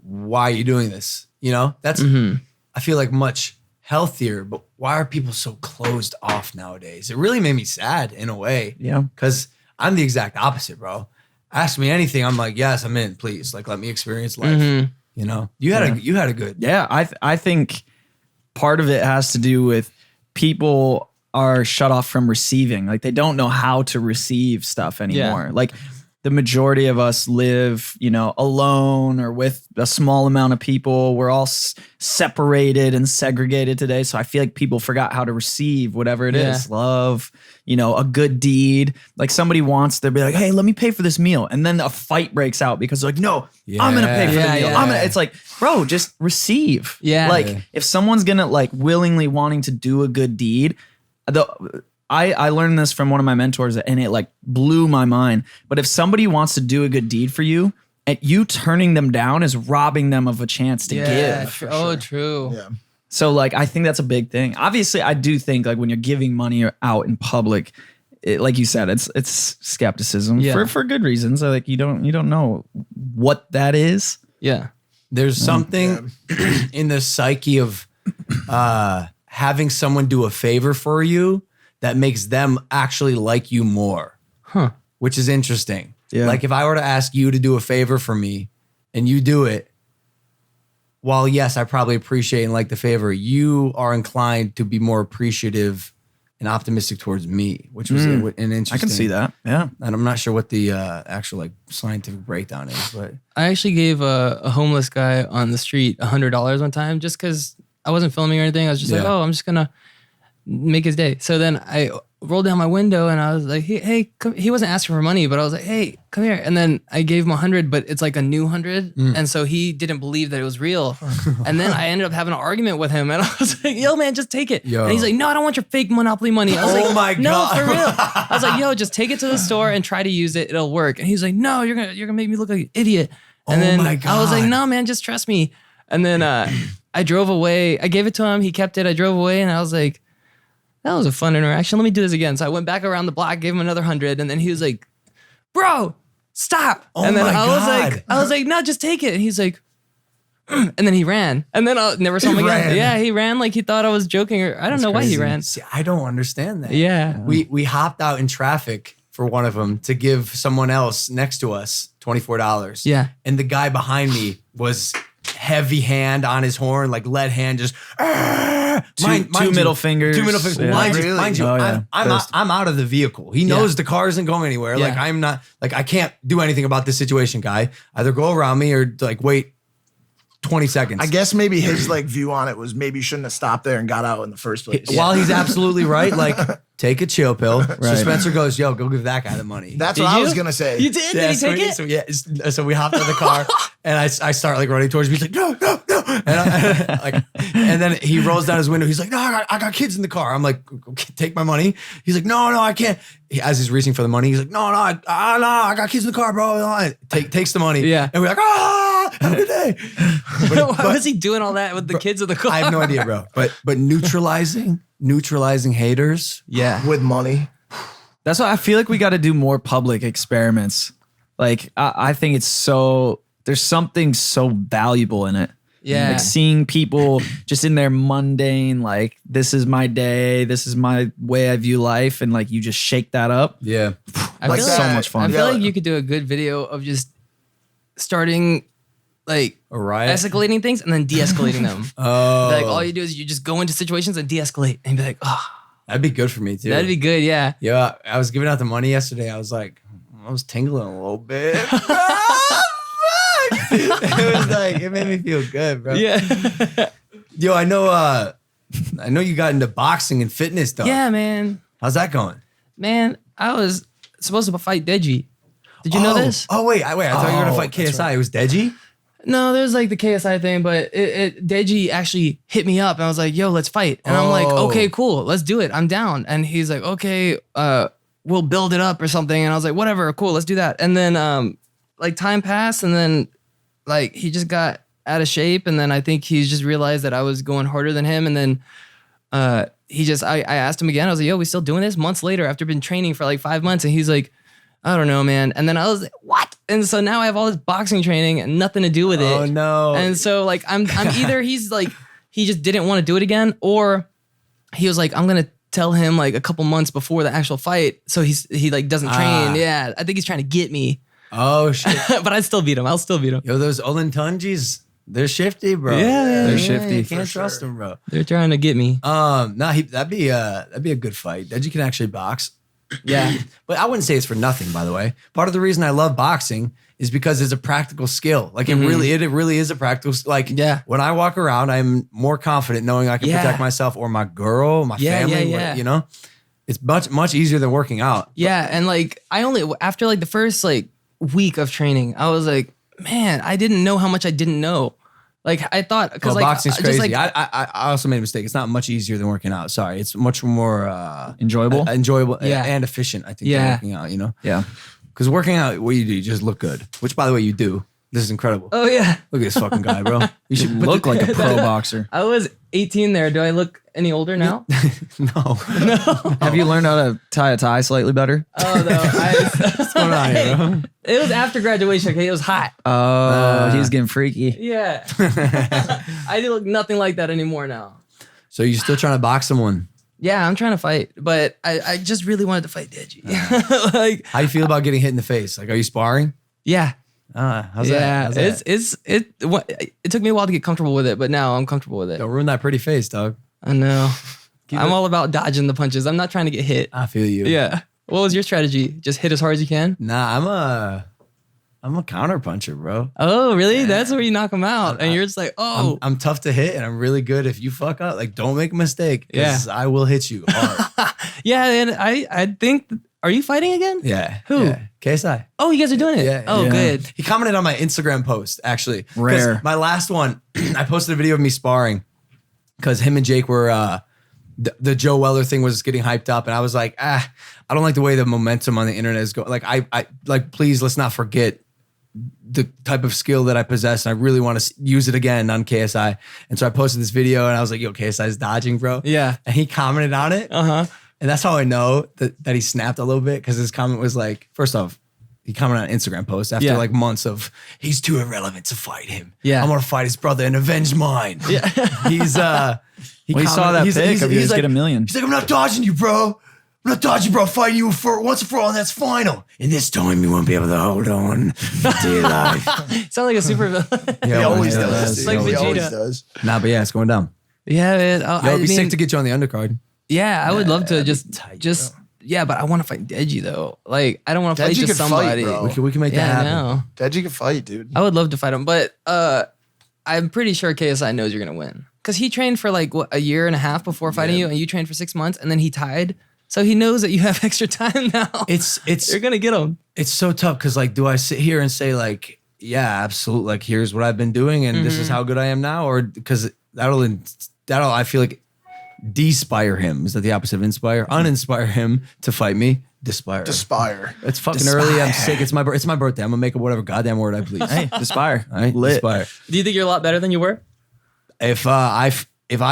Why are you doing this? You know, that's, I feel like much healthier, but why are people so closed off nowadays? It really made me sad in a way. Yeah. Cause I'm the exact opposite, bro. Ask me anything. I'm like, yes, I'm in, please. Like, let me experience life. You know, you had a good. Yeah, I think part of it has to do with people are shut off from receiving. Like they don't know how to receive stuff anymore. Yeah. Like the majority of us live, alone or with a small amount of people. We're all separated and segregated today. So I feel like people forgot how to receive whatever it is. Love, a good deed. Like somebody wants, they'll be like, hey, let me pay for this meal. And then a fight breaks out because they're like, no, I'm going to pay for the meal. Yeah. It's like, bro, just receive. Yeah. Like if someone's going to like willingly wanting to do a good deed, I learned this from one of my mentors and it like blew my mind. But if somebody wants to do a good deed for you, and you turning them down is robbing them of a chance to give. True. Yeah. So like, I think that's a big thing. Obviously, I do think like when you're giving money out in public, like you said, it's skepticism for good reasons. Like you don't know what that is. Yeah. There's something in the psyche of having someone do a favor for you that makes them actually like you more, which is interesting. Yeah. Like if I were to ask you to do a favor for me and you do it, while yes, I probably appreciate and like the favor, you are inclined to be more appreciative and optimistic towards me, which was an interesting. I can see that. Yeah. And I'm not sure what the actual like scientific breakdown is, but I actually gave a homeless guy on the street $100 one time just because I wasn't filming or anything. I was just like, oh, I'm just going to make his day. So then I rolled down my window and I was like, hey, come. He wasn't asking for money, but I was like, hey, come here. And then I gave him 100, but it's like a new 100. And so he didn't believe that it was real. And then I ended up having an argument with him and I was like, yo, man, just take it. Yo. And he's like, no, I don't want your fake Monopoly money. I was like, my no, God. for real. I was like, yo, just take it to the store and try to use it. It'll work. And he's like, no, you're gonna make me look like an idiot. And then my I was like, God. no, man, just trust me. And then I drove away. I gave it to him. He kept it. I drove away and I was like, that was a fun interaction. Let me do this again. So I went back around the block, gave him another 100, and then he was like, bro, stop. And then my I was like, no, just take it. And he's like, and then he ran. And then I never saw him again. ran. Yeah, he ran like he thought I was joking, or I don't know why he ran. See, I don't understand that. Yeah. We hopped out in traffic for one of them to give someone else next to us $24. Yeah. And the guy behind me was heavy hand on his horn, like lead hand, just Two middle fingers. Two middle fingers. Yeah. Mind you, Oh, yeah. I'm out of the vehicle. He knows the car isn't going anywhere. Like Yeah. I'm not, like I can't do anything about this situation, guy. Either go around me or like wait 20 seconds. I guess maybe his like view on it was maybe you shouldn't have stopped there and got out in the first place. While he's absolutely right, like take a chill pill. So Right. Spencer goes, yo, go give that guy the money. That's Did what I you? was gonna say. You did? Did he take it? So, so we hopped in the car and I start like running towards him. He's like, no. And then he rolls down his window. He's like, no, I got kids in the car. I'm like, okay, take my money. He's like, no, I can't. As he's reaching for the money, he's like, no, I got kids in the car, bro. Takes the money. Yeah. And we're like, have a good day. Why was he doing all that with the kids of the car? I have no idea, bro. But neutralizing haters. Yeah. With money. That's why I feel like we got to do more public experiments. Like I think there's something so valuable in it. Yeah. Like seeing people just in their mundane, like this is my day, this is my way I view life, and like you just shake that up. Yeah. I Like feel that. So much fun. I feel Yeah. like you could do a good video of just starting like A riot. escalating things and then de-escalating them. Oh, Like all you do is you just go into situations and de-escolate and be like, oh, that'd be good for me too. that'd be good. Yeah. Yeah, I was giving out the money yesterday. I was like, I was tingling a little bit. It was like, it made me feel good, bro. Yeah. Yo, I know you got into boxing and fitness, though. Yeah, man. How's that going? Man, I was supposed to fight Deji. Did you know this? Oh, wait. I thought you were going to fight that's KSI. It was Deji? No, there's like the KSI thing, but Deji actually hit me up and I was like, yo, let's fight. And I'm like, Oh. okay, cool. Let's do it. I'm down. And he's like, okay, we'll build it up or something. And I was like, whatever, cool, let's do that. And then like time passed and then like he just got out of shape. And then I think he's just realized that I was going harder than him. And then I asked him again. I was like, yo, we still doing this? Months later, after been training for like 5 months. And he's like, I don't know, man. And then I was like, what? And so now I have all this boxing training and nothing to do with it. Oh, no. And so like I'm either he's like he just didn't want to do it again, or he was like, I'm gonna tell him like a couple months before the actual fight, so he like doesn't train. Yeah, I think he's trying to get me, Oh, shit. but I'd still beat him. I'll still beat him. Yo, those Olentunjis, they're shifty, bro. Yeah, They're shifty. You can't for trust sure. them, bro. They're trying to get me. That'd be a good fight. Deji can actually box. Yeah, But I wouldn't say it's for nothing, by the way. Part of the reason I love boxing is because it's a practical skill. Like it really is a practical. Like Yeah. when I walk around, I'm more confident knowing I can Yeah. protect myself or my girl, my Yeah, family. yeah. You know, it's much easier than working out. yeah, and like I only after like the first like week of training, I was like, man, I didn't know how much I didn't know. Like I thought because Well, like boxing's just, crazy. like, I also made a mistake. It's not much easier than working out. Sorry, it's much more Enjoyable. enjoyable Yeah. and efficient. I think. Yeah. Than working out. You know, Yeah. because working out, what you do, you just look good. Which, by the way, you do. This is incredible. oh yeah, Look at this fucking guy, bro. You should put Look like a pro boxer. I was 18 there. Do I look any older now? No. Have you learned how to tie a tie slightly better? Oh no, What's going on here, bro? it was after graduation. Okay, it was hot. Oh, he's getting freaky. Yeah, I look nothing like that anymore now. So you're still trying to box someone? Yeah, I'm trying to fight, but I just really wanted to fight Deji. like, How you feel about getting hit in the face? Like, are you sparring? yeah, How's yeah. that? How's that? It took me a while to get comfortable with it, but now I'm comfortable with it. Don't ruin that pretty face, dog. I know. Keep I'm it- all about dodging the punches. I'm not trying to get hit. I feel you. Yeah. What was your strategy? Just hit as hard as you can? Nah, I'm a counter puncher, bro. Oh, really? That's where you knock them out, and you're just like, oh. I'm tough to hit, and I'm really good. If you fuck up, like, don't make a mistake. Yeah. I will hit you hard. Yeah, and I think. Are you fighting again? Yeah. Who? Yeah. KSI. Oh, you guys are doing it. Yeah, Oh, yeah. good. He commented on my Instagram post, actually. 'Cause Rare. My last one, I posted a video of me sparring because him and Jake were, the Joe Weller thing was getting hyped up. And I was like, I don't like the way the momentum on the internet is going. Like, I like, please, let's not forget the type of skill that I possess. And I really want to use it again on KSI. And so I posted this video and I was like, yo, KSI's dodging, bro. Yeah. And he commented on it. Uh-huh. And that's how I know that he snapped a little bit, because his comment was like, first off, he commented on an Instagram post after like months of, he's too irrelevant to fight him. Yeah. I'm gonna fight his brother and avenge mine. Yeah. He's We saw that pic of you guys get a million. He's like, I'm not dodging you, bro. I'm not dodging, bro. Fighting you for once and for all, and that's final. And this time you won't be able to hold on to your life. Sound like a super villain. He always yeah, does. like He always Vegeta. does. Nah, but yeah, it's going down. Yeah, man. Yo, it'd be sick to get you on the undercard. Yeah, I would love to just tight, yeah, but I want to fight Deji though. Like, I don't want to fight Deji just could fight, somebody. bro. We can make that Yeah, I happen. know. Deji can fight, dude. I would love to fight him, but I'm pretty sure KSI knows you're gonna win because he trained for like a year and a half before fighting you, and you trained for 6 months, and then he tied. So he knows that you have extra time now. It's You're gonna get him. it's so tough because, like, do I sit here and say, like, yeah, absolutely, like, here's what I've been doing and this is how good I am now, or because that'll I feel like despire him. Is that the opposite of inspire? Uninspire him to fight me. Despire. Despire. It's fucking early. I'm sick. It's my birthday. I'm gonna make up whatever goddamn word I please. Hey, Aspire. All right, Lit. Despire. Do you think you're a lot better than you were? If I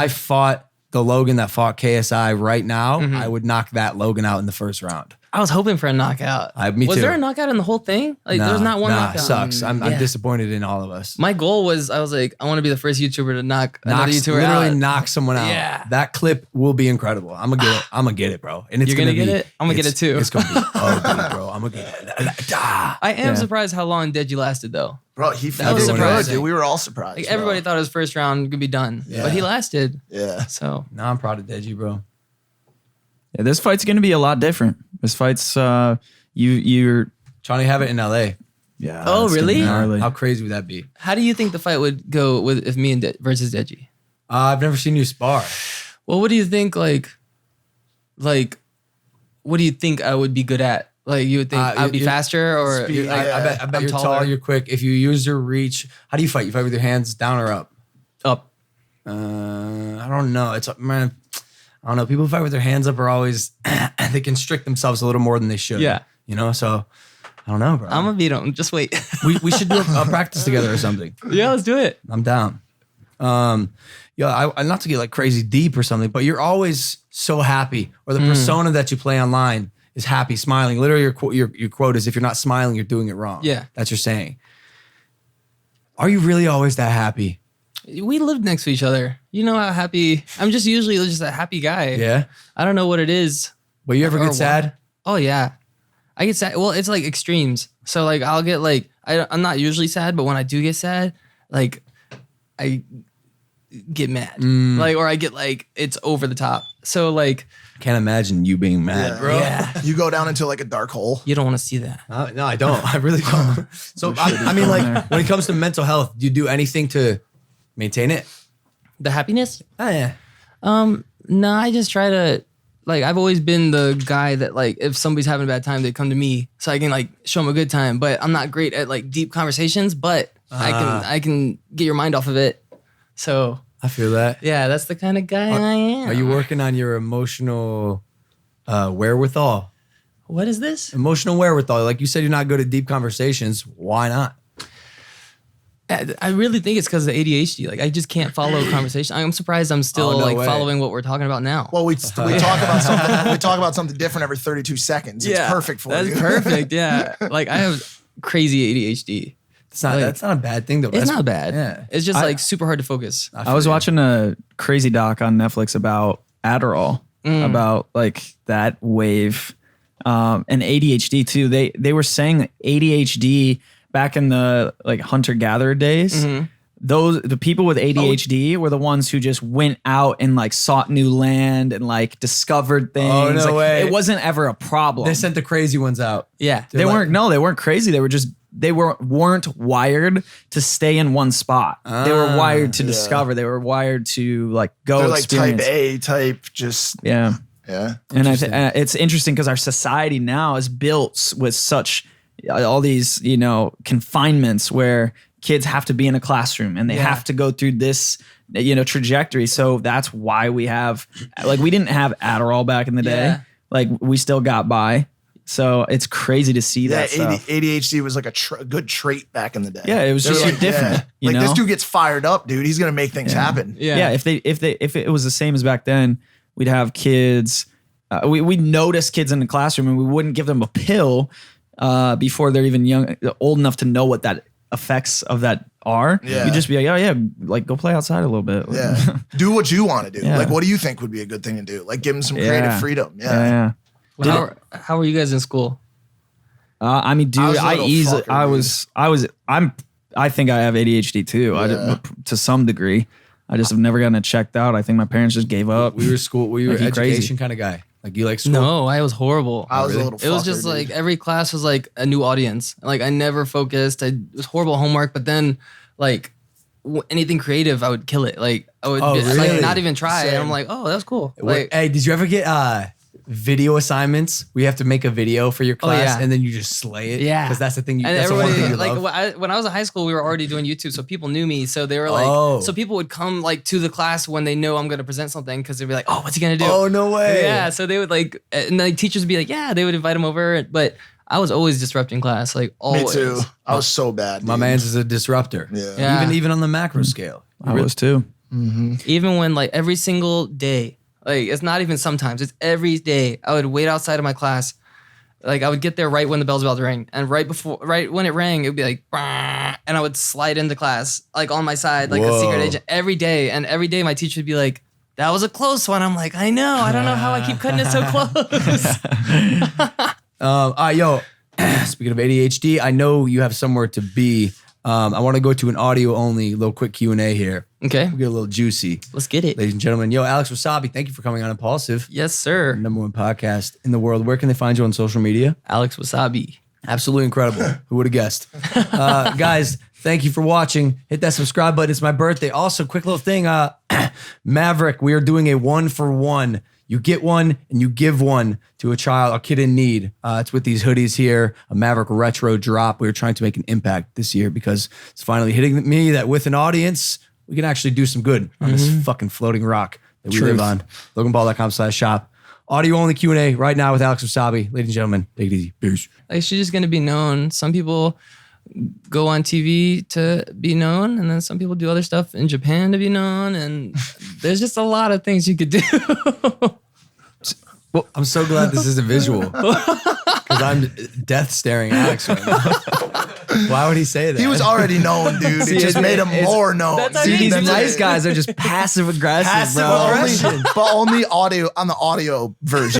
fought the Logan that fought KSI right now, I would knock that Logan out in the first round. I was hoping for a knockout. Me was too. there a knockout in the whole thing? Like, there's not one knockout. Sucks. I'm Yeah. disappointed in all of us. My goal was, I was like, I want to be the first YouTuber to knock another YouTuber literally out. knock someone out. Yeah. That clip will be incredible. I'm gonna get it. I'm gonna get it, bro. And it's You're gonna get be- it? I'm gonna get it too. It's gonna be ugly, bro. I'm gonna get it. I am surprised how long Deji lasted though. Bro, he was felt good, surprising. dude. We were all surprised. Like, everybody thought his first round could be done, but he lasted. Yeah. So Now I'm proud of Deji, bro. Yeah, this fight's gonna be a lot different. This fight's you're Trying to have it in LA. yeah. Oh, it's gonna be really? gnarly. How crazy would that be? how do you think the fight would go with if me and versus Deji? I've never seen you spar. Well, what do you think? Like, what do you think I would be good at? Like, you would think I'd be faster, or Speed. I bet I'm you're taller. tall, you're quick. If you use your reach, how do you fight? You fight with your hands down or up? up? I don't know. It's man. I don't know. People who fight with their hands up are always they constrict themselves a little more than they should. Yeah. You know. So I don't know, bro. I'm gonna beat him. Just wait. we should do a practice together or something. Yeah, let's do it. I'm down. Yeah, I not to get like crazy deep or something, but you're always so happy, or the persona that you play online is happy, smiling. Literally, your quote is, "If you're not smiling, you're doing it wrong." Yeah. That's your saying. Are you really always that happy? We lived next to each other. You know how happy I'm. Just usually just a happy guy. Yeah. I don't know what it is. But you ever Or get sad? what? Oh yeah, I get sad. Well, it's like extremes. So like I'll get like I'm not usually sad, but when I do get sad, like I get mad, like, or I get like it's over the top. So like Can't imagine you being mad, bro. Yeah. You go down into like a dark hole. you don't want to see that. No, I don't. I really don't. So I mean, like when it comes to mental health, do you do anything to maintain it? The happiness? Oh yeah. No, I just try to, like, I've always been the guy that, like, if somebody's having a bad time, they come to me so I can, like, show them a good time. But I'm not great at, like, deep conversations, but I can get your mind off of it. So I feel that. yeah, that's the kind of guy I am. Are you working on your emotional wherewithal? What is this? Emotional wherewithal. Like you said, you're not good at deep conversations. Why not? I really think it's because of the ADHD. Like, I just can't follow a conversation. I'm surprised I'm still Oh, no like way. following what we're talking about now. Well, we talk about something. We talk about something different every 32 seconds. It's perfect for that's you. perfect. Yeah, like I have crazy ADHD. It's not. Like, that's not a bad thing though. It's That's- not bad. Yeah. It's just like super hard to focus. I was watching a crazy doc on Netflix about Adderall, about like that wave, and ADHD too. They were saying that ADHD back in the like hunter gatherer days. The people with ADHD were the ones who just went out and like sought new land and like discovered things. Oh, no Like, way. It wasn't ever a problem. They sent the crazy ones out. Yeah. They weren't crazy. They were just they weren't wired to stay in one spot. They were wired to discover. They were wired to like go They're like experience. type A type, just Yeah. yeah. And it's interesting because our society now is built with such all these, confinements where kids have to be in a classroom and they have to go through this, trajectory. So that's why we have, like, we didn't have Adderall back in the day. Yeah. Like, we still got by. So it's crazy to see Yeah, that stuff. ADHD was like a good trait back in the day. Yeah, it was They were just like, different. yeah. Like this dude gets fired up, dude. He's gonna make things happen. Yeah. If it was the same as back then, we'd have kids. We'd notice kids in the classroom, and we wouldn't give them a pill before they're even old enough to know what that effects of that are. Yeah. You'd just be like, oh yeah, like go play outside a little bit. Yeah. Do what you want to do. Yeah. Like, what do you think would be a good thing to do? Like, give him some creative freedom. Yeah. Yeah. How were you guys in school? I mean, dude, I think I have ADHD too. Yeah. To some degree. I just have never gotten it checked out. I think my parents just gave up. Were you Like, he crazy. education kind of guy? Like you like school? No, I was horrible. I was a really? little It was fucker, just dude. like every class was like a new audience. Like I never focused. It was horrible homework, but then like anything creative, I would kill it. Like I would really? like not even try. And Same. I'm like, oh, that's cool. What- Like hey, did you ever get video assignments where you have to make a video for your class yeah. and then you just slay it? Yeah. Because that's the thing. and That's the one thing everybody you like love. when I was in high school, we were already doing YouTube, so people knew me. So they were like, Oh. so people would come like to the class when they know I'm gonna present something because they'd be like, oh, what's he gonna do? Oh, no way. Yeah, so they would like, and the teachers would be like, yeah, they would invite him over, but I was always disrupting class, like Me always. too. I was so bad. My dude. man's is a disruptor. Yeah. Yeah. Even on the macro scale. I was too. Even when like every single day, like it's not even sometimes, it's every day, I would wait outside of my class. Like I would get there right when the bell's about to ring, and right when it rang, it would be like, "Bah," and I would slide into class like on my side, like a Whoa. secret agent every day. And every day my teacher would be like, "That was a close one." I'm like, I know, I don't know how I keep cutting it so close. All right, yo. Speaking of ADHD, I know you have somewhere to be. I want to go to an audio only little quick Q&A here. Okay, We'll get a little juicy. let's get it. Ladies and gentlemen, yo, Alex Wassabi, thank you for coming on Impaulsive, Yes, sir. number one podcast in the world. Where can they find you on social media? Alex Wassabi. Absolutely incredible. Who would have guessed? Guys, thank you for watching. Hit that subscribe button. It's my birthday. Also, quick little thing. Maverick, we are doing a 1-for-1. You get one and you give one to a child, a kid in need. It's with these hoodies here, a Maverick retro drop. We were trying to make an impact this year because it's finally hitting me that with an audience, we can actually do some good on this fucking floating rock that we live on. LoganPaul.com/shop. Audio only Q&A right now with Alex Wassabi. Ladies and gentlemen, take it easy. Peace. Like she's just gonna be known. Some people go on TV to be known, and then some people do other stuff in Japan to be known, and there's just a lot of things you could do. Well, I'm so glad this is a visual because I'm death staring Alex right now. Why would he say that? He was already known, dude. It just made him more known. That's how See, you these do nice it. guys are just passive aggressive, Passive bro. but only audio on the audio version.